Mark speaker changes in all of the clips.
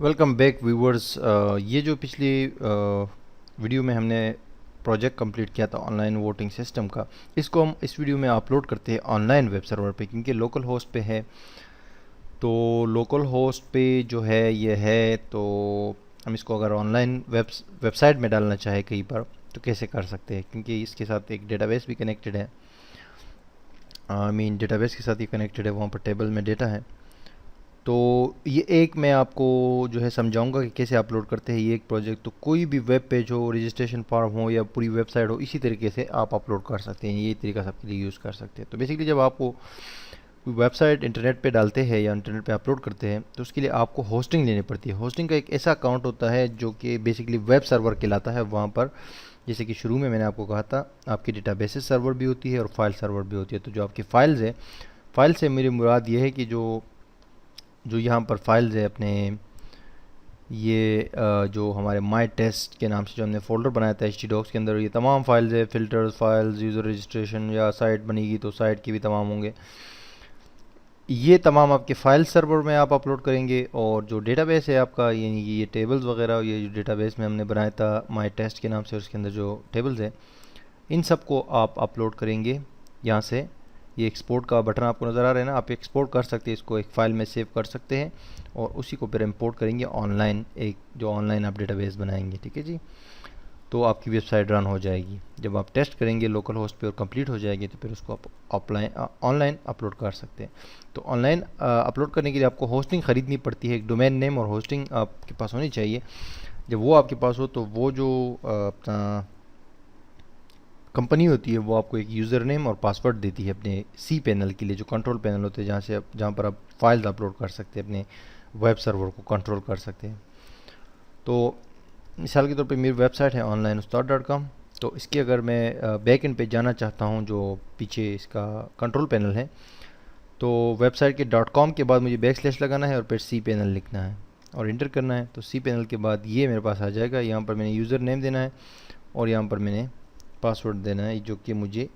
Speaker 1: Welcome back viewers. ये जो पिछली वीडियो में हमने प्रोजेक्ट कंप्लीट किया था ऑनलाइन वोटिंग सिस्टम का, इसको हम इस वीडियो में अपलोड करते हैं ऑनलाइन वेब सर्वर पे, क्योंकि लोकल होस्ट पे है। तो लोकल होस्ट पे जो है ये है, तो हम इसको अगर ऑनलाइन वेबसाइट में डालना चाहे कहीं पर तो कैसे कर सकते हैं, क्योंकि इसके साथ एक डेटाबेस भी कनेक्टेड है। आई मीन डेटाबेस के साथ ये कनेक्टेड है, वहाँ पर टेबल में डेटा है। तो ये एक मैं आपको जो है समझाऊंगा कि कैसे अपलोड करते हैं ये एक प्रोजेक्ट। तो कोई भी वेब पेज हो, रजिस्ट्रेशन फॉर्म हो या पूरी वेबसाइट हो, इसी तरीके से आप अपलोड कर सकते हैं। ये तरीका सबके लिए यूज़ कर सकते हैं। तो बेसिकली जब आपको कोई वेबसाइट इंटरनेट पे डालते हैं या इंटरनेट पे अपलोड करते हैं तो उसके लिए आपको होस्टिंग लेनी पड़ती है। होस्टिंग का एक ऐसा अकाउंट होता है जो कि बेसिकली वेब सर्वर कहलाता है। वहाँ पर जैसे कि शुरू में मैंने आपको कहा था, आपकी डेटाबेसेस सर्वर भी होती है और फाइल सर्वर भी होती है। तो जो आपकी फाइल्स है, फाइल से मेरी मुराद ये है कि जो जो यहाँ पर फाइल्स है अपने, ये जो हमारे माई टेस्ट के नाम से जो हमने फोल्डर बनाया था htdocs के अंदर, ये तमाम फाइल्स है, फिल्टर्स, फाइल्स, यूज़र रजिस्ट्रेशन, या साइट बनेगी तो साइट के भी तमाम होंगे। ये तमाम आपके फाइल सर्वर में आप अपलोड करेंगे। और जो डेटाबेस है आपका, यानी कि ये टेबल्स वगैरह, ये जो डेटाबेस में हमने बनाया था माई टेस्ट के नाम से, उसके अंदर जो टेबल्स है, इन सब को आप अपलोड करेंगे यहाँ से। ये एक्सपोर्ट का बटन आपको नज़र आ रहा है ना, आप एक्सपोर्ट कर सकते हैं, इसको एक फ़ाइल में सेव कर सकते हैं और उसी को फिर इंपोर्ट करेंगे ऑनलाइन, एक जो ऑनलाइन आप डेटाबेस बनाएंगे। ठीक है जी। तो आपकी वेबसाइट रन हो जाएगी। जब आप टेस्ट करेंगे लोकल होस्ट पे और कंप्लीट हो जाएगी तो फिर उसको आप ऑफलाइन ऑनलाइन अपलोड कर सकते हैं। तो ऑनलाइन अपलोड करने के लिए आपको होस्टिंग ख़रीदनी पड़ती है। एक डोमेन नेम और होस्टिंग आपके पास होनी चाहिए। जब वो आपके पास हो तो वो जो अपना कंपनी होती है वो आपको एक यूज़र नेम और पासवर्ड देती है अपने सी पैनल के लिए, जो कंट्रोल पैनल होते हैं जहाँ पर आप फाइल्स अपलोड कर सकते हैं, अपने वेब सर्वर को कंट्रोल कर सकते हैं। तो मिसाल के तौर पे मेरी वेबसाइट है onlineustaad.com। तो इसके अगर मैं बैक एंड पे जाना चाहता हूँ, जो पीछे इसका कंट्रोल पैनल है, तो वेबसाइट के .com के बाद मुझे बैकस्लैश लगाना है और फिर सी पैनल लिखना है और इंटर करना है। तो सी पैनल के बाद ये मेरे पास आ जाएगा। यहाँ पर मैंने यूज़र नेम देना है और यहाँ पर मैंने पासवर्ड देना है, जो कि मुझे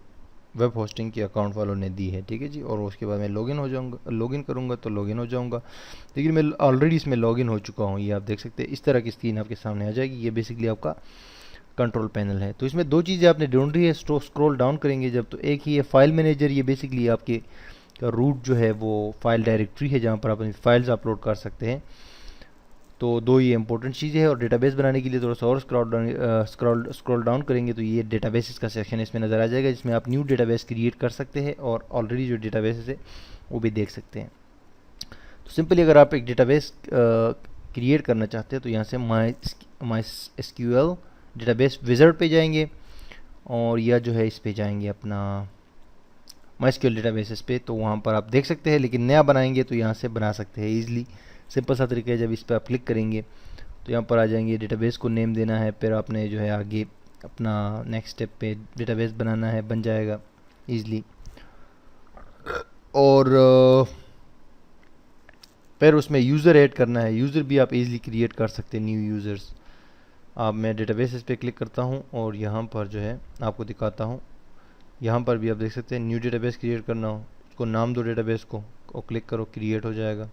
Speaker 1: वेब होस्टिंग के अकाउंट वालों ने दी है। ठीक है जी। और उसके बाद मैं लॉगिन हो जाऊँगा, लॉगिन करूँगा तो लॉगिन हो जाऊँगा। लेकिन मैं ऑलरेडी इसमें लॉगिन हो चुका हूँ। ये आप देख सकते हैं, इस तरह की स्क्रीन आपके सामने आ जाएगी। ये बेसिकली आपका कंट्रोल पैनल है। तो इसमें दो चीज़ें आपने ढूंढी है। स्क्रॉल डाउन करेंगे जब, तो एक ही है फाइल मैनेजर। ये बेसिकली आपके का रूट जो है वो फाइल डायरेक्टरी है जहाँ पर आप अपनी फाइल्स अपलोड कर सकते हैं। तो दो ये इंपॉर्टेंट चीज़ें हैं। और डेटाबेस बनाने के लिए थोड़ा सा और स्क्रॉल डाउन करेंगे तो ये डेटाबेसेस का सेक्शन इसमें नज़र आ जाएगा, जिसमें आप न्यू डेटाबेस क्रिएट कर सकते हैं और ऑलरेडी जो डेटाबेस है वो भी देख सकते हैं। तो सिंपली अगर आप एक डेटाबेस क्रिएट करना चाहते हैं तो यहाँ से माई एसक्यूएल डेटाबेस विज़ार्ड पे जाएंगे और या जो है इस पे जाएंगे अपना माई एसक्यूएल डेटाबेसेस पे। तो वहाँ पर आप देख सकते हैं, लेकिन नया बनाएंगे तो यहाँ से बना सकते हैं ईजिली। सिंपल सा तरीका है। जब इस पर आप क्लिक करेंगे तो यहाँ पर आ जाएंगे, डेटाबेस को नेम देना है, फिर आपने जो है आगे अपना नेक्स्ट स्टेप पे डेटाबेस बनाना है, बन जाएगा ईजिली। और फिर उसमें यूज़र ऐड करना है। यूज़र भी आप इजीली क्रिएट कर सकते हैं, न्यू यूज़र्स। अब मैं डेटाबेस पे क्लिक करता हूँ और यहाँ पर जो है आपको दिखाता हूँ। यहाँ पर भी आप देख सकते हैं, न्यू डेटाबेस क्रिएट करना हो, उसको नाम दो डेटाबेस को और क्लिक करो, क्रिएट हो जाएगा।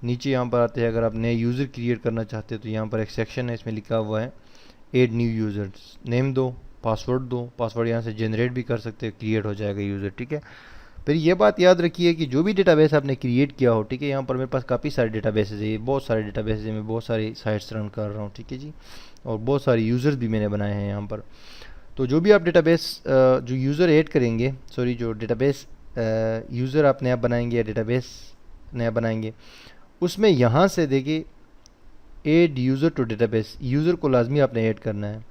Speaker 1: नीचे यहाँ पर आते हैं, अगर आप नए यूज़र क्रिएट करना चाहते हैं तो यहाँ पर एक सेक्शन है, इसमें लिखा हुआ है एड न्यू यूज़र्स। नेम दो, पासवर्ड दो, पासवर्ड यहाँ से जनरेट भी कर सकते हैं, क्रिएट हो जाएगा यूज़र। ठीक है। फिर ये बात याद रखिए कि जो भी डेटाबेस आपने क्रिएट किया हो, ठीक है, यहाँ पर मेरे पास काफ़ी सारे डेटाबेसेस है, ये बहुत सारे डेटाबेसेस है, मैं बहुत सारी साइट्स रन कर रहा हूँ। ठीक है जी। और बहुत सारे यूज़र्स भी मैंने बनाए हैं यहाँ पर। तो जो भी आप डेटाबेस जो यूज़र ऐड करेंगे, सॉरी, जो डेटाबेस यूज़र आप नया बनाएंगे या डेटाबेस नया बनाएंगे, उसमें यहाँ से देखिए add user to database, user को लाजमी आपने ऐड करना है।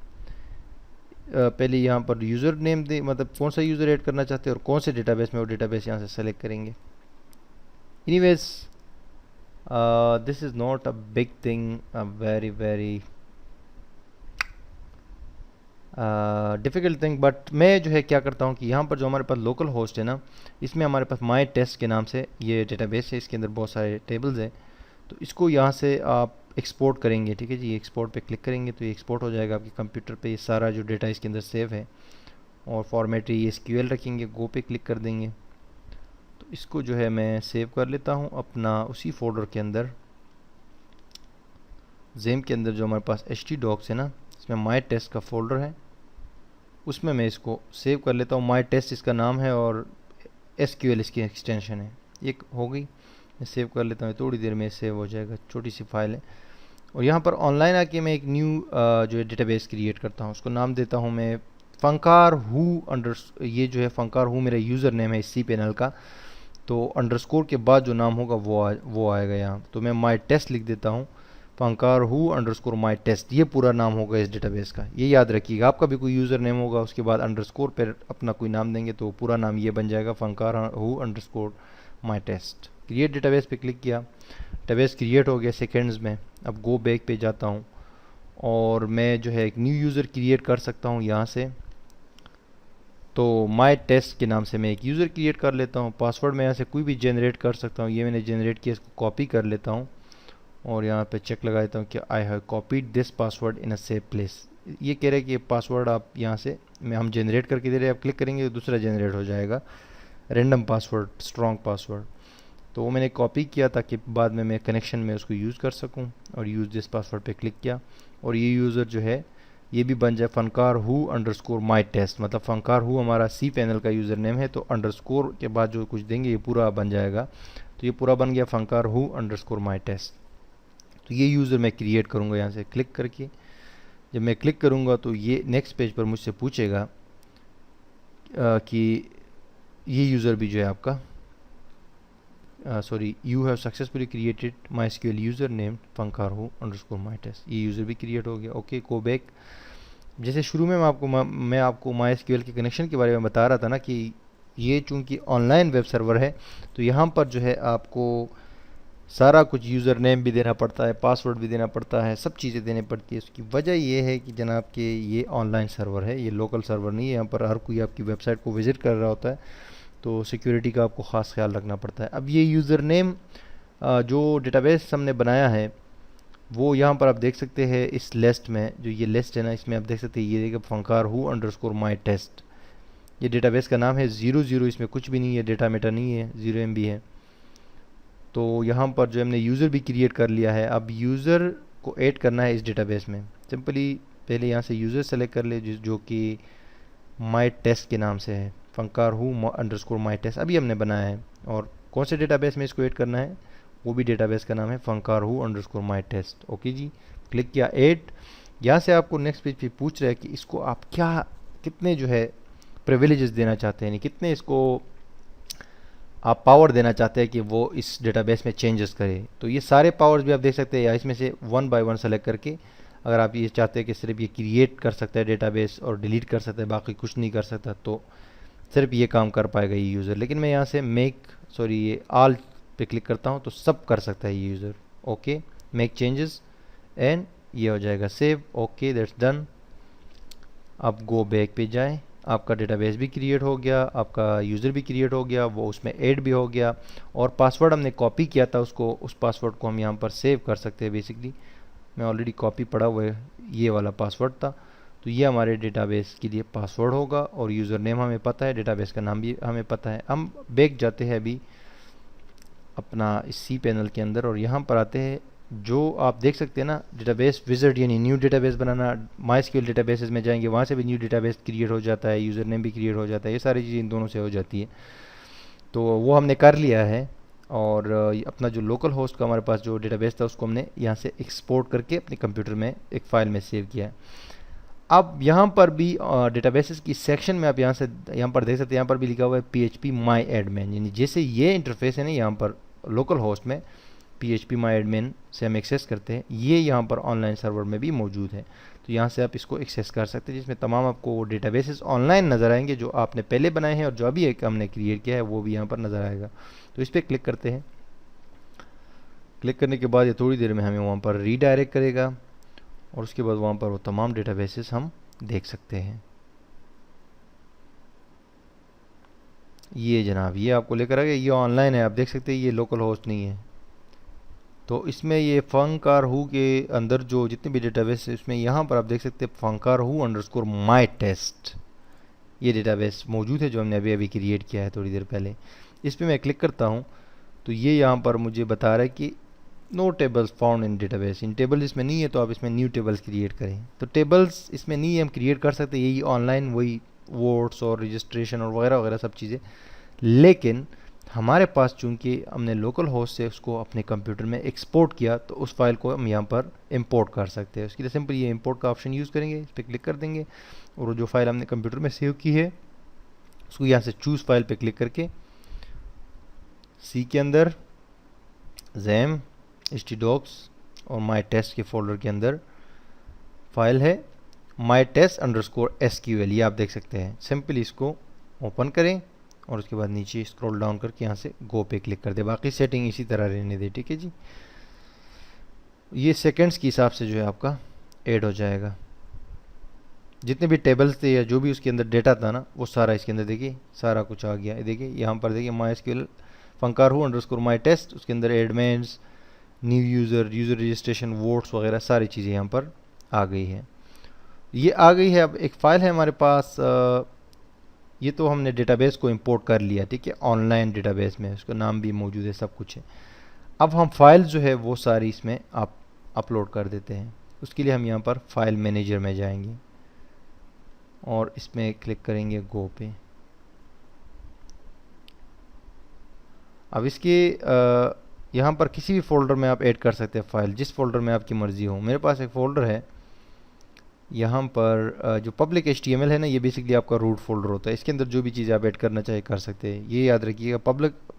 Speaker 1: पहले यहाँ पर यूज़र नेम दे, मतलब कौन सा यूज़र ऐड करना चाहते हैं और कौन से डेटाबेस में वो डेटाबेस यहाँ से सेलेक्ट करेंगे। Anyways this is not a big thing, very very difficult thing. But मैं जो है क्या करता हूँ कि यहाँ पर जो हमारे पास लोकल होस्ट है ना, इसमें हमारे पास माई टेस्ट के नाम से ये डेटाबेस है, इसके अंदर बहुत सारे टेबल्स हैं। तो इसको यहाँ से आप एक्सपोर्ट करेंगे। ठीक है जी। एक्सपोर्ट पे क्लिक करेंगे तो ये एक्सपोर्ट हो जाएगा आपके कंप्यूटर पे। ये सारा जो डेटा इसके अंदर सेव है और फॉर्मेट ये एसक्यूएल रखेंगे, गो पे क्लिक कर देंगे। तो इसको जो है मैं सेव कर लेता हूँ अपना उसी फोल्डर के अंदर। जेम के अंदर जो हमारे पास htdocs है ना, इसमें माई टेस्ट का फोल्डर है, उसमें मैं इसको सेव कर लेता हूँ। माई टेस्ट इसका नाम है और SQL इसकी एक्सटेंशन है। ये हो गई, मैं सेव कर लेता हूँ, थोड़ी देर में सेव हो जाएगा, छोटी सी फाइल है। और यहाँ पर ऑनलाइन आके मैं एक न्यू जो है डेटाबेस क्रिएट करता हूँ, उसको नाम देता हूँ मैं फंकार हु अंडर, ये जो है फंकार हु मेरा यूज़र नेम है इस cPanel का, तो अंडरस्कोर के बाद जो नाम होगा वो आएगा यहाँ। तो मैं माई टेस्ट लिख देता हूँ, फंकार हु अंडरस्कोर माई टेस्ट, ये पूरा नाम होगा इस डेटाबेस का। ये याद रखिएगा, आपका भी कोई यूज़र नेम होगा, उसके बाद अंडरस्कोर पर अपना कोई नाम देंगे तो पूरा नाम ये बन जाएगा, फंकार हु underscore my test. Create database पे क्लिक किया, डेटाबेस क्रिएट हो गया सेकेंड्स में। अब गो बैक पे जाता हूँ और मैं जो है एक न्यू यूज़र क्रिएट कर सकता हूँ यहाँ से। तो माई टेस्ट के नाम से मैं एक यूज़र क्रिएट कर लेता हूँ। पासवर्ड मैं यहाँ से कोई भी जनरेट कर सकता हूँ, ये मैंने जनरेट किया, इसको कॉपी कर लेता हूँ और यहाँ पे चेक लगा देता हूँ कि I have copied this password in a safe place. ये कह रहे हैं कि पासवर्ड आप यहाँ से हम जनरेट करके दे रहे हैं, आप क्लिक करेंगे तो दूसरा जनरेट हो जाएगा, रैंडम पासवर्ड, स्ट्रॉन्ग पासवर्ड। तो वो मैंने कॉपी किया ताकि बाद में मैं कनेक्शन में उसको यूज़ कर सकूं, और यूज़ दिस पासवर्ड पे क्लिक किया और ये यूज़र जो है ये भी बन जाए फंकार हु अंडरस्कोर माई टेस्ट, मतलब फंकार हु हमारा cPanel का यूज़र नेम है, तो अंडरस्कोर के बाद जो कुछ देंगे ये पूरा बन जाएगा। तो ये पूरा बन गया फंकार हु अंडरस्कोर माई टेस्ट। तो ये यूज़र मैं क्रिएट करूँगा यहाँ से क्लिक करके। जब मैं क्लिक करूँगा तो ये नेक्स्ट पेज पर मुझसे पूछेगा कि ये यूज़र भी जो है आपका sorry, you have successfully created my SQL user name फंकार हु अंडरस्कोर माई टेस्ट, ये यूज़र भी क्रिएट हो गया। Okay, go back. जैसे शुरू में मैं आपको माई SQL के कनेक्शन के बारे में बता रहा था ना कि ये चूंकि ऑनलाइन वेब सर्वर है तो यहाँ पर जो है आपको सारा कुछ यूज़र नेम भी देना पड़ता है, पासवर्ड भी देना पड़ता है, सब चीज़ें देनी पड़ती है। उसकी वजह ये है कि जनाब कि ये ऑनलाइन सर्वर है, ये लोकल सर्वर नहीं है। यहाँ पर हर कोई आपकी वेबसाइट को विज़िट कर रहा होता है, तो सिक्योरिटी का आपको ख़ास ख्याल रखना पड़ता है। अब ये यूज़र नेम जो डेटाबेस हमने बनाया है वो यहाँ पर आप देख सकते हैं इस लिस्ट में, जो ये लिस्ट है ना, इसमें आप देख सकते हैं ये देखिए फंकार हु अंडरस्कोर माई टेस्ट, ये डेटाबेस का नाम है। 00 इसमें कुछ भी नहीं है, डेटा मेटा नहीं है, 0 MB है। तो यहाँ पर जो हमने यूज़र भी क्रिएट कर लिया है, अब यूज़र को ऐड करना है इस डेटाबेस में। सिंपली पहले यहाँ से यूज़र सेलेक्ट कर ले जो कि माई टेस्ट के नाम से है, फंकार हु अंडरस्कोर माई टेस्ट अभी हमने बनाया है। और कौन से डेटाबेस में इसको ऐड करना है, वो भी डेटाबेस का नाम है फंकार हु अंडरस्कोर माई टेस्ट। ओके जी, क्लिक किया ऐड। यहाँ से आपको नेक्स्ट पेज पे पूछ रहा है कि इसको आप कितने जो है प्रिविलेजेस देना चाहते हैं, यानी कितने इसको आप पावर देना चाहते हैं कि वो इस डेटाबेस में चेंजेस करे। तो ये सारे पावर्स भी आप देख सकते हैं, या इसमें से 1 by 1 सेलेक्ट करके अगर आप ये चाहते हैं कि सिर्फ ये क्रिएट कर सकता है डेटाबेस और डिलीट कर सकता है, बाकी कुछ नहीं कर सकता, तो सिर्फ ये काम कर पाएगा ये यूज़र। लेकिन मैं यहाँ से ये ऑल पे क्लिक करता हूँ तो सब कर सकता है ये user. Okay, make changes and ये हो जाएगा सेव। Okay, that's done. अब गो बैक पे जाएं, आपका डेटाबेस भी क्रिएट हो गया, आपका यूज़र भी क्रिएट हो गया, वो उसमें ऐड भी हो गया, और पासवर्ड हमने कॉपी किया था उसको, उस पासवर्ड को हम यहाँ पर सेव कर सकते हैं। बेसिकली मैं ऑलरेडी कॉपी पड़ा हुआ है, ये वाला पासवर्ड था, तो ये हमारे डेटाबेस के लिए पासवर्ड होगा, और यूज़र नेम हमें पता है, डेटाबेस का नाम भी हमें पता है। हम बैक जाते हैं अभी अपना इस cPanel के अंदर, और यहाँ पर आते हैं, जो आप देख सकते हैं ना डेटाबेस विज़ार्ड, यानी न्यू डेटाबेस बनाना। MySQL डेटाबेसेस में जाएंगे, वहाँ से भी न्यू डेटाबेस क्रिएट हो जाता है, यूज़र नेम भी क्रिएट हो जाता है, ये सारी चीज़ें इन दोनों से हो जाती है। तो वो हमने कर लिया है, और अपना जो लोकल होस्ट का हमारे पास जो डेटाबेस था उसको हमने यहाँ से एक्सपोर्ट करके अपने कंप्यूटर में एक फ़ाइल में सेव किया है। अब यहाँ पर भी डेटाबेसेस की सेक्शन में आप यहाँ पर देख सकते हैं, यहाँ पर भी लिखा हुआ है PHP my admin, यानी जैसे ये इंटरफेस है ना यहाँ पर लोकल होस्ट में PHP my admin से हम एक्सेस करते हैं, ये यहाँ पर ऑनलाइन सर्वर में भी मौजूद है। तो यहाँ से आप इसको एक्सेस कर सकते हैं, जिसमें तमाम आपको डेटाबेसेस ऑनलाइन नज़र आएंगे जो आपने पहले बनाए हैं, और जो अभी एक हमने क्रिएट किया है वो भी यहाँ पर नज़र आएगा। तो इस पर क्लिक करते हैं। क्लिक करने के बाद ये थोड़ी देर में हमें वहाँ पर रीडायरेक्ट करेगा, और उसके बाद वहाँ पर वो तमाम डेटाबेसेस हम देख सकते हैं। ये जनाब ये आपको लेकर आ गया, ये ऑनलाइन है, आप देख सकते हैं, ये लोकल होस्ट नहीं है। तो इसमें ये फंकार हु के अंदर जो जितने भी डेटाबेस है उसमें यहाँ पर आप देख सकते हैं फंकार हु अंडरस्कोर माई टेस्ट, ये डेटाबेस मौजूद है जो हमने अभी अभी क्रिएट किया है थोड़ी देर पहले। इस पर मैं क्लिक करता हूँ तो ये यहाँ पर मुझे बता रहा है कि no tables found in database, इन टेबल इसमें नहीं है तो आप इसमें न्यू टेबल्स क्रिएट करें। तो टेबल्स इसमें नहीं है, हम क्रिएट कर सकते यही ऑनलाइन वही वोट्स और रजिस्ट्रेशन और वगैरह वगैरह सब चीज़ें। लेकिन हमारे पास चूंकि हमने लोकल होस्ट से उसको अपने कंप्यूटर में एक्सपोर्ट किया तो उस फाइल को हम यहाँ पर इंपोर्ट कर सकते हैं। उसके लिए सिंपल ये इंपोर्ट का ऑप्शन यूज़ करेंगे, इस पर क्लिक कर देंगे और जो फाइल हमने कंप्यूटर में सेव की है उसको यहाँ से चूज़ फाइल पे क्लिक करके सी के अंदर जैम htdocs और माई टेस्ट के फोल्डर के अंदर फाइल है my_test_sql, ये आप देख सकते हैं। सिंपली इसको ओपन करें और उसके बाद नीचे स्क्रॉल डाउन करके यहाँ से गो पे क्लिक कर दे। बाकी सेटिंग इसी तरह रहने दे, ठीक है जी। ये सेकंड्स के हिसाब से जो है आपका ऐड हो जाएगा। जितने भी टेबल्स थे या जो भी उसके अंदर डेटा था ना वो सारा इसके अंदर देखिए सारा कुछ आ गया। देखिए यहाँ पर देखिए MySQL funkarhu_my_test, उसके अंदर admins, new user, user registration, votes वगैरह सारी चीज़ें यहाँ पर आ गई है। ये आ गई है। अब एक फ़ाइल है हमारे पास, ये तो हमने डेटाबेस को इंपोर्ट कर लिया, ठीक है, ऑनलाइन डेटाबेस में उसका नाम भी मौजूद है, सब कुछ है। अब हम फाइल जो है वो सारी इसमें आप अपलोड कर देते हैं। उसके लिए हम यहाँ पर फाइल मैनेजर में जाएंगे और इसमें क्लिक करेंगे गो पे। अब इसके यहाँ पर किसी भी फोल्डर में आप ऐड कर सकते हैं फाइल, जिस फोल्डर में आपकी मर्ज़ी हो। मेरे पास एक फ़ोल्डर है यहाँ पर जो पब्लिक HTML है ना, ये बेसिकली आपका रूट फोल्डर होता है। इसके अंदर जो भी चीज़ आप ऐड करना चाहे कर सकते हैं। ये याद रखिएगा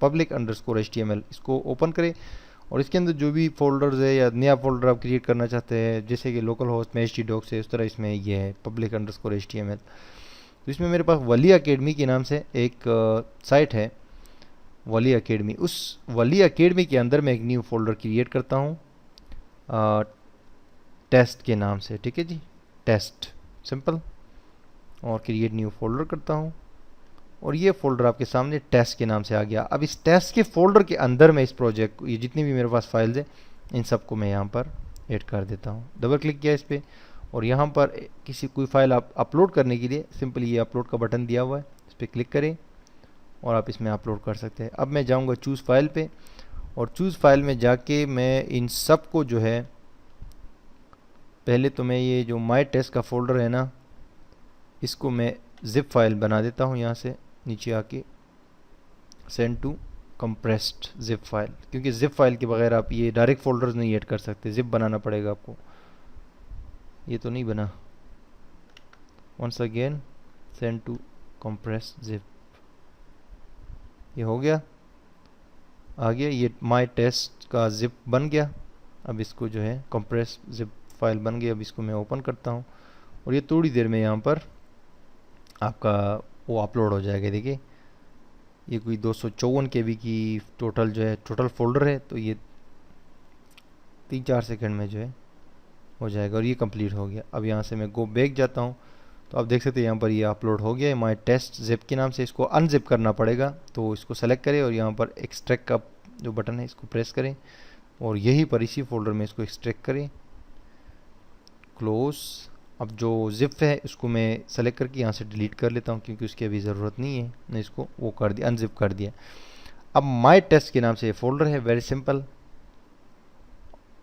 Speaker 1: public_HTML, इसको ओपन करें और इसके अंदर जो भी फोल्डर्स है या नया फोल्डर आप क्रिएट करना चाहते हैं, जैसे कि लोकल होस्ट में htdocs है, उस तरह इसमें ये है public_HTML। तो इसमें मेरे पास वली अकेडमी के नाम से एक साइट है, वली अकेडमी। उस वली अकेडमी के अंदर मैं एक न्यू फोल्डर क्रिएट करता हूँ टेस्ट के नाम से, ठीक है जी, टेस्ट सिंपल, और क्रिएट न्यू फोल्डर करता हूँ और ये फोल्डर आपके सामने टेस्ट के नाम से आ गया। अब इस टेस्ट के फोल्डर के अंदर मैं इस प्रोजेक्ट को, ये जितनी भी मेरे पास फाइल्स हैं इन सबको मैं यहाँ पर ऐड कर देता हूँ। डबल क्लिक किया इस पर और यहाँ पर किसी कोई फाइल आप अपलोड करने के लिए सिंपली ये अपलोड का बटन दिया हुआ है, इस पर क्लिक करें और आप इसमें अपलोड कर सकते हैं। अब मैं जाऊँगा चूज़ फाइल पे और चूज़ फाइल में जाके मैं इन सब को जो है, पहले तो मैं ये जो माई टेस्ट का फोल्डर है ना, इसको मैं ज़िप फाइल बना देता हूँ। यहाँ से नीचे आके send to compressed zip file, क्योंकि ज़िप फाइल के बगैर आप ये डायरेक्ट फोल्डर्स नहीं ऐड कर सकते, ज़िप बनाना पड़ेगा आपको। ये तो नहीं बना, once again send to compressed zip, ये हो गया, आ गया, ये माई टेस्ट का ज़िप बन गया। अब इसको जो है कंप्रेस्ड ज़िप फाइल बन गई। अब इसको मैं ओपन करता हूँ और ये थोड़ी देर में यहाँ पर आपका वो अपलोड हो जाएगा। देखिए ये कोई 254 KB की टोटल जो है टोटल फोल्डर है, तो ये 3-4 सेकंड में जो है हो जाएगा और ये कंप्लीट हो गया। अब यहाँ से मैं गो बैक जाता हूँ तो आप देख सकते हैं यहाँ पर ये अपलोड हो गया है माई टेस्ट ज़िप के नाम से। इसको अनजिप करना पड़ेगा, तो इसको सेलेक्ट करें और यहाँ पर एक्सट्रैक्ट का जो बटन है इसको प्रेस करें और यहीं पर इसी फोल्डर में इसको एक्सट्रैक्ट करें, क्लोज। अब जो ज़िप है उसको मैं सेलेक्ट करके यहाँ से डिलीट कर लेता हूँ क्योंकि उसकी अभी ज़रूरत नहीं है, मैं इसको वो कर दिया, अनजिप कर दिया। अब माई टेस्ट के नाम से ये फोल्डर है, वेरी सिंपल।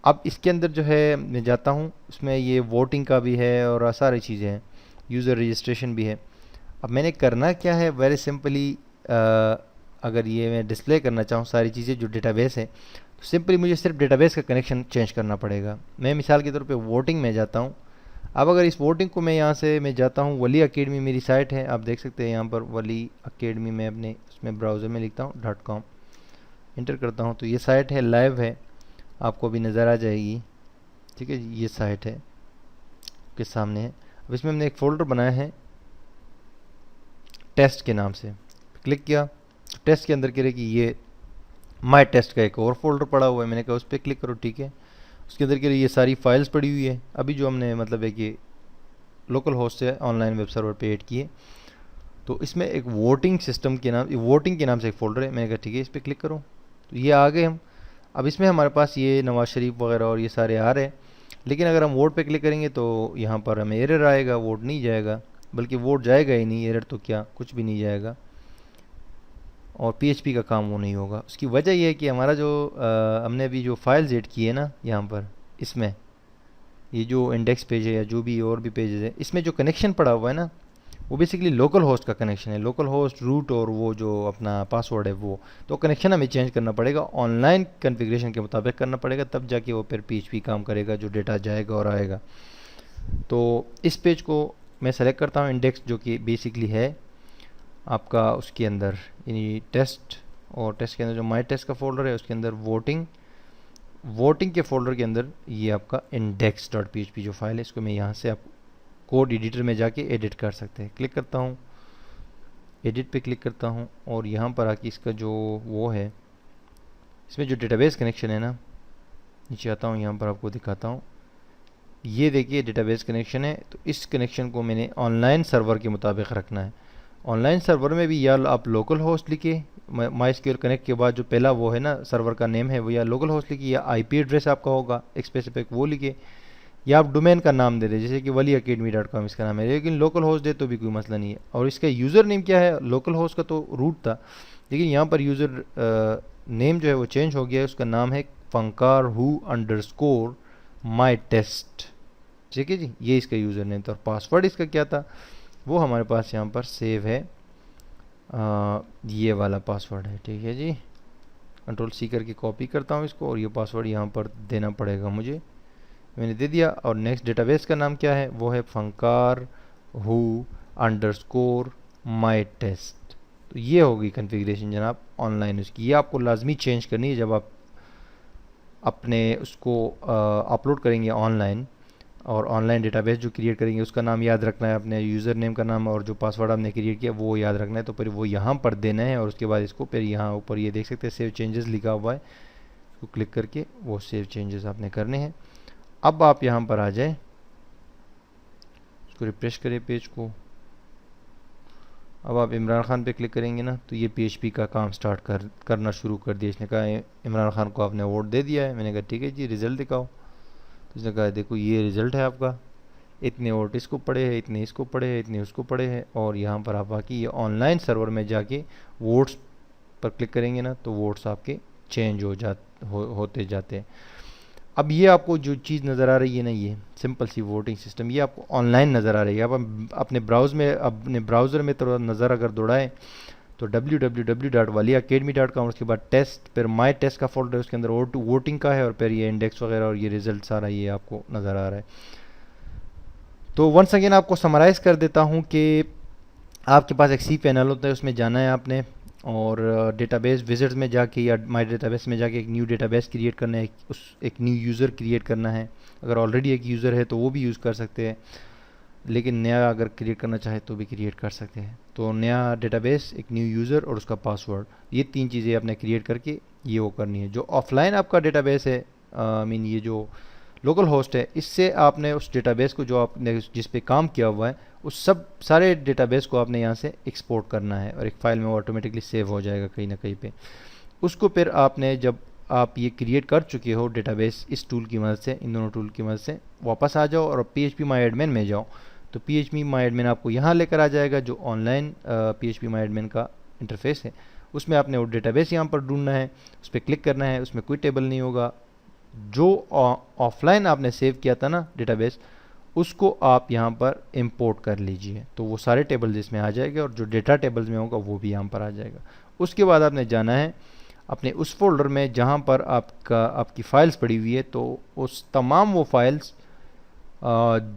Speaker 1: अब इसके अंदर जो है मैं जाता हूँ, उसमें ये वोटिंग का भी है और सारी चीज़ें हैं, यूज़र रजिस्ट्रेशन भी है। अब मैंने करना क्या है, वेरी सिंपली, अगर ये मैं डिस्प्ले करना चाहूँ सारी चीज़ें जो डेटाबेस है, तो सिंपली मुझे सिर्फ डेटाबेस का कनेक्शन चेंज करना पड़ेगा। मैं मिसाल के तौर पे वोटिंग में जाता हूँ। अब अगर इस वोटिंग को मैं यहाँ से मैं जाता हूँ, वली अकेडमी मेरी साइट है, आप देख सकते हैं यहाँ पर वली अकेडमी में अपने उसमें ब्राउज़र में लिखता हूँ .com, इंटर करता हूँ तो ये साइट है, लाइव है, आपको अभी नज़र आ जाएगी, ठीक है। ये साइट है के सामने है। अब इसमें हमने एक फ़ोल्डर बनाया है टेस्ट के नाम से, क्लिक किया तो टेस्ट के अंदर कह रहे कि ये माई टेस्ट का एक और फोल्डर पड़ा हुआ है, मैंने कहा उस पर क्लिक करो, ठीक है। उसके अंदर के लिए ये सारी फाइल्स पड़ी हुई है, अभी जो हमने मतलब है कि लोकल होस्ट से ऑनलाइन वेब सर्वर पे ऐड किए। तो इसमें एक वोटिंग सिस्टम के नाम, वोटिंग के नाम से एक फ़ोल्डर है, मैंने कहा ठीक है इस पर क्लिक करो, तो ये आ गए हम। अब इसमें हमारे पास ये नवाज शरीफ वगैरह और ये सारे आ रहे हैं, लेकिन अगर हम वोट पे क्लिक करेंगे तो यहाँ पर हमें एरर आएगा, वोट नहीं जाएगा, बल्कि वोट जाएगा ही नहीं, एरर तो क्या कुछ भी नहीं जाएगा। और पीएचपी का काम वो नहीं होगा। उसकी वजह ये है कि हमारा जो हमने अभी जो फाइल्स एड की है ना यहाँ पर, इसमें ये जो इंडेक्स पेज है या जो भी और भी पेजेस है, इसमें जो कनेक्शन पड़ा हुआ है ना, वो बेसिकली लोकल होस्ट का कनेक्शन है। लोकल होस्ट रूट और वो जो अपना पासवर्ड है वो, तो कनेक्शन हमें चेंज करना पड़ेगा, ऑनलाइन कॉन्फ़िगरेशन के मुताबिक करना पड़ेगा, तब जाके वो फिर पीएचपी काम करेगा, जो डेटा जाएगा और आएगा। तो इस पेज को मैं सेलेक्ट करता हूँ, इंडेक्स जो कि बेसिकली है आपका उसके अंदर यानी टेस्ट, और टेस्ट के अंदर जो माई टेस्ट का फोल्डर है उसके अंदर वोटिंग के फोल्डर के अंदर ये आपका index.php जो फाइल है, इसको मैं यहाँ से आप कोड एडिटर में जाके एडिट कर सकते हैं। क्लिक करता हूँ, एडिट पे क्लिक करता हूँ, और यहाँ पर आके इसका जो वो है, इसमें जो डेटाबेस कनेक्शन है ना, नीचे आता हूँ, यहाँ पर आपको दिखाता हूँ। ये देखिए डेटाबेस कनेक्शन है, तो इस कनेक्शन को मैंने ऑनलाइन सर्वर के मुताबिक रखना है। ऑनलाइन सर्वर में भी या आप लोकल होस्ट लिखिए, MySQL कनेक्ट के बाद जो पहला वो है ना सर्वर का नेम है, वो या लोकल होस्ट लिखिए, या आईपी एड्रेस आपका होगा एक स्पेसिफिक वो लिखिए, या आप डोमेन का नाम दे दें, जैसे कि waliacademy.com इसका नाम है, लेकिन लोकल होस्ट दे तो भी कोई मसला नहीं है। और इसका यूज़र नेम क्या है, लोकल होस्ट का तो रूट था, लेकिन यहाँ पर यूज़र नेम जो है वो चेंज हो गया है, उसका नाम है funkarwho_my_test। ठीक है जी, ये इसका यूज़र नेम था। और पासवर्ड इसका क्या था, वो हमारे पास यहाँ पर सेव है, ये वाला पासवर्ड है। ठीक है जी, Ctrl+C करके कॉपी करता हूँ इसको, और ये पासवर्ड यहाँ पर देना पड़ेगा मुझे, मैंने दे दिया। और नेक्स्ट डेटाबेस का नाम क्या है, वो है funkarwho_my_test। तो ये होगी कॉन्फ़िगरेशन जनाब ऑनलाइन उसकी, ये आपको लाजमी चेंज करनी है जब आप अपने उसको अपलोड करेंगे ऑनलाइन। और ऑनलाइन डेटाबेस जो क्रिएट करेंगे उसका नाम याद रखना है, अपने यूज़र नेम का नाम और जो पासवर्ड आपने क्रिएट किया वो याद रखना है, तो फिर वो यहाँ पर देना है। और उसके बाद इसको फिर यहाँ ऊपर ये देख सकते हैं सेव चेंजेस लिखा हुआ है, इसको क्लिक करके वो सेव चेंजेस आपने करने हैं। अब आप यहाँ पर आ जाए, इसको रिफ्रेश करें पेज को। अब आप इमरान खान पे क्लिक करेंगे ना, तो ये पीएचपी का काम स्टार्ट करना शुरू कर दिया। इसने कहा इमरान खान को आपने वोट दे दिया है। मैंने कहा ठीक है जी, रिज़ल्ट दिखाओ। तो इसने कहा देखो ये रिज़ल्ट है आपका, इतने वोट इसको पड़े हैं, इतने इसको पड़े हैं, इतने उसको पड़े हैं। और यहाँ पर आप बाकी ये ऑनलाइन सर्वर में जाके वोट्स पर क्लिक करेंगे ना, तो वोट्स आपके चेंज होते जाते हैं। अब ये आपको जो चीज़ नज़र आ रही है ना, ये सिंपल सी वोटिंग सिस्टम, ये आपको ऑनलाइन नज़र आ रही है। आप अपने ब्राउज़र में तो नज़र अगर दौड़ाएं तो www.waliacademy.com, उसके बाद टेस्ट, फिर माई टेस्ट का फोल्डर है, उसके अंदर वोटिंग का है, और फिर ये इंडेक्स वगैरह और ये रिजल्ट सारा ये आपको नज़र आ रहा है। तो वंस अगेन आपको समराइज़ कर देता हूँ कि आपके पास एक सी पैनल होता है, उसमें जाना है आपने, और डेटाबेस विजिट्स में जाके या माई डेटाबेस में जाके एक न्यू डेटाबेस क्रिएट करना है, एक न्यू यूज़र क्रिएट करना है। अगर ऑलरेडी एक यूज़र है तो वो भी यूज़ कर सकते हैं, लेकिन नया अगर क्रिएट करना चाहे तो भी क्रिएट कर सकते हैं। तो नया डेटाबेस, एक न्यू यूज़र और उसका पासवर्ड, ये तीन चीज़ें आपने क्रिएट करके ये वो करनी है। जो ऑफलाइन आपका डेटाबेस है, मीन ये जो लोकल होस्ट है, इससे आपने उस डेटाबेस को जो आपने जिस पे काम किया हुआ है उस सब सारे डेटाबेस को आपने यहाँ से एक्सपोर्ट करना है, और एक फ़ाइल में वो ऑटोमेटिकली सेव हो जाएगा कहीं ना कहीं पे। उसको फिर आपने जब आप ये क्रिएट कर चुके हो डेटाबेस इस टूल की मदद से, इन दोनों टूल की मदद से, वापस आ जाओ और PHP माई एडमिन में जाओ। तो PHP माई एडमिन आपको यहाँ लेकर आ जाएगा, जो ऑनलाइन PHP माई एडमिन का इंटरफेस है। उसमें आपने वो डेटाबेस यहाँ पर ढूंढना है, उस पर क्लिक करना है। उसमें कोई टेबल नहीं होगा, जो ऑफलाइन आपने सेव किया था ना डेटाबेस, उसको आप यहाँ पर इंपोर्ट कर लीजिए, तो वो सारे टेबल्स इसमें आ जाएंगे, और जो डेटा टेबल्स में होगा वो भी यहाँ पर आ जाएगा। उसके बाद आपने जाना है अपने उस फोल्डर में जहाँ पर आपकी फ़ाइल्स पड़ी हुई है, तो उस तमाम वो फाइल्स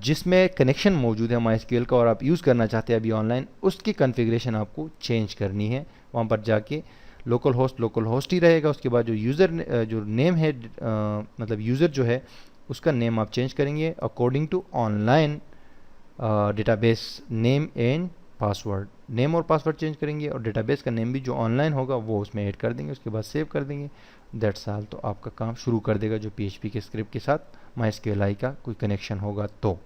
Speaker 1: जिसमें कनेक्शन मौजूद है MySQL का और आप यूज़ करना चाहते हैं अभी ऑनलाइन, उसकी कॉन्फ़िगरेशन आपको चेंज करनी है। वहाँ पर जाके लोकल होस्ट ही रहेगा। उसके बाद जो यूज़र जो नेम है, मतलब यूज़र जो है उसका नेम आप चेंज करेंगे according to online database name and password. Name और पासवर्ड चेंज करेंगे, और डेटाबेस का नेम भी जो ऑनलाइन होगा वो उसमें ऐड कर देंगे। उसके बाद सेव कर देंगे, दैट्स ऑल। तो आपका काम शुरू कर देगा जो PHP के स्क्रिप्ट के साथ MySQL का कोई कनेक्शन होगा। तो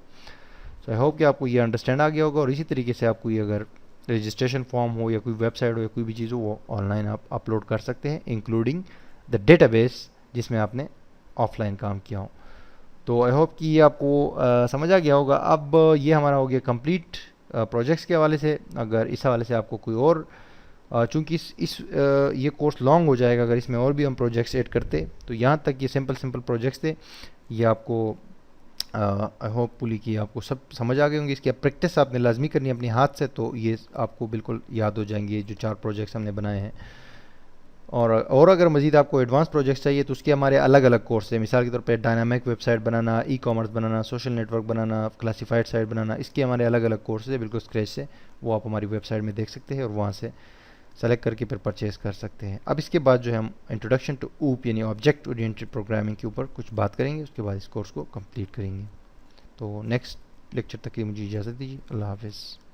Speaker 1: आई होप कि आपको ये अंडरस्टैंड आ गया होगा। और इसी तरीके से आपको ये अगर रजिस्ट्रेशन फॉर्म हो या कोई वेबसाइट हो या कोई भी चीज़ हो, वो ऑनलाइन आप अपलोड कर सकते हैं, इंक्लूडिंग द डेटाबेस जिसमें आपने ऑफलाइन काम किया हो। तो आई होप कि ये आपको समझ आ गया होगा। अब ये हमारा हो गया कंप्लीट प्रोजेक्ट्स के हवाले से। अगर इस हवाले से आपको कोई और चूँकि ये कोर्स लॉन्ग हो जाएगा अगर इसमें और भी हम प्रोजेक्ट्स ऐड करते, तो यहाँ तक ये सिंपल प्रोजेक्ट्स थे। ये आपको आई होपफुली कि आपको सब समझ आ गए होंगे। इसकी प्रैक्टिस आपने लाजमी करनी है अपने हाथ से, तो ये आपको बिल्कुल याद हो जाएंगे जो 4 प्रोजेक्ट्स हमने बनाए हैं। और अगर मज़ीद आपको एडवांस प्रोजेक्ट्स चाहिए तो उसके हमारे अलग अलग कोर्स हैं। मिसाल के तौर पे डायनामिक वेबसाइट बनाना, ई कॉमर्स बनाना, सोशल नेटवर्क बनाना, क्लासिफाइड साइट बनाना, इसके हमारे अलग अलग कोर्स है बिल्कुल स्क्रैच से। वो आप हमारी वेबसाइट में देख सकते हैं और वहाँ से सेलेक्ट करके फिर परचेज़ कर सकते हैं। अब इसके बाद जो है हम इंट्रोडक्शन टू ऊप यानी ऑब्जेक्ट ओरिएंटेड प्रोग्रामिंग के ऊपर कुछ बात करेंगे, उसके बाद इस कोर्स को कंप्लीट करेंगे। तो नेक्स्ट लेक्चर तक की मुझे इजाज़त दीजिए। अल्लाह हाफिज़।